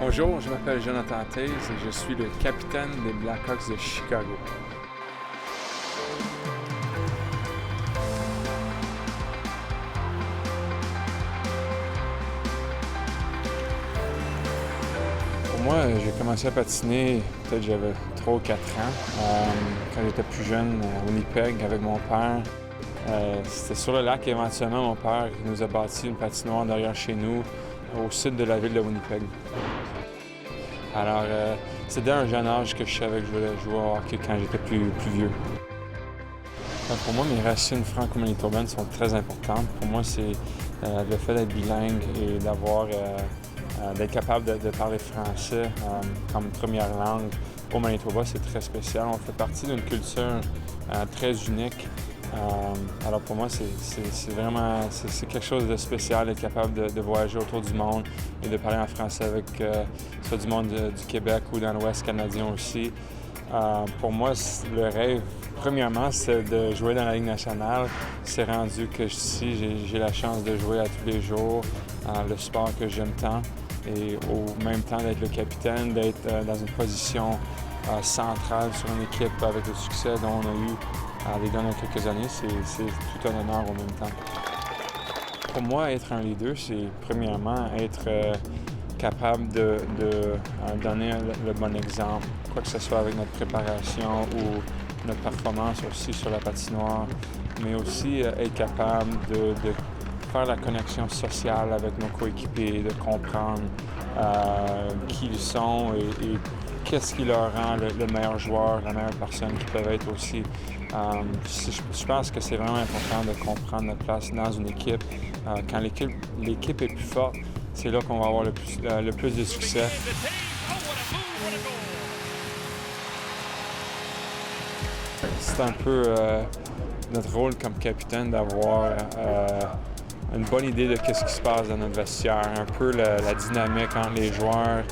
Bonjour, je m'appelle Jonathan Toews et je suis le capitaine des Blackhawks de Chicago. Pour moi, j'ai commencé à patiner, peut-être j'avais 3 ou 4 ans, quand j'étais plus jeune à Winnipeg avec mon père. C'était sur le lac, éventuellement, mon père nous a bâti une patinoire derrière chez nous, au sud de la ville de Winnipeg. Alors, c'est dès un jeune âge que je savais que je voulais jouer au hockey quand j'étais plus vieux. Pour moi, mes racines franco-manitobaines sont très importantes. Pour moi, c'est le fait d'être bilingue et d'être capable de parler français comme première langue au Manitoba, c'est très spécial. On fait partie d'une culture très unique. Alors pour moi, c'est quelque chose de spécial d'être capable de voyager autour du monde et de parler en français avec soit du monde du Québec ou dans l'Ouest canadien aussi. Pour moi, le rêve, premièrement, c'est de jouer dans la Ligue nationale. C'est rendu que ici, j'ai la chance de jouer à tous les jours, le sport que j'aime tant, et au même temps d'être le capitaine, d'être dans une position centrale sur une équipe avec le succès dont on a eu les dernières quelques années, c'est tout un honneur en même temps. Pour moi, être un leader, c'est premièrement être capable de donner le bon exemple, quoi que ce soit avec notre préparation ou notre performance aussi sur la patinoire, mais aussi être capable de faire la connexion sociale avec nos coéquipiers, de comprendre qui ils sont et qu'est-ce qui leur rend le meilleur joueur, la meilleure personne qu'ils peuvent être aussi. Je pense que c'est vraiment important de comprendre notre place dans une équipe. Quand l'équipe est plus forte, c'est là qu'on va avoir le plus de succès. C'est un peu notre rôle comme capitaine d'avoir une bonne idée de ce qui se passe dans notre vestiaire, un peu la dynamique entre les joueurs,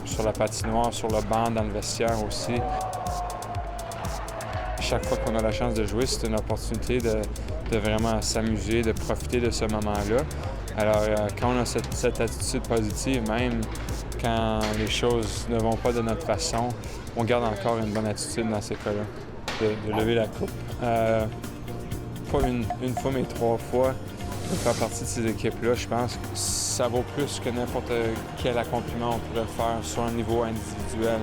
sur la patinoire, sur le banc, dans le vestiaire aussi. Chaque fois qu'on a la chance de jouer, c'est une opportunité de vraiment s'amuser, de profiter de ce moment-là. Alors, quand on a cette attitude positive, même quand les choses ne vont pas de notre façon, on garde encore une bonne attitude dans ces cas-là, de lever la coupe. Pas une fois, mais 3 fois. De faire partie de ces équipes-là, je pense que ça vaut plus que n'importe quel accomplissement on pourrait faire sur un niveau individuel.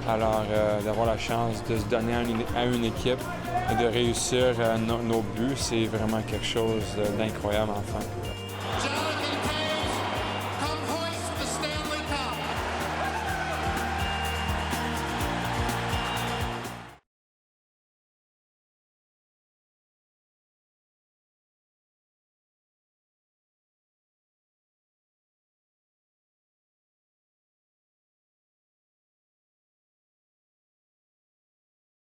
Alors, d'avoir la chance de se donner à une équipe et de réussir nos buts, c'est vraiment quelque chose d'incroyable enfin.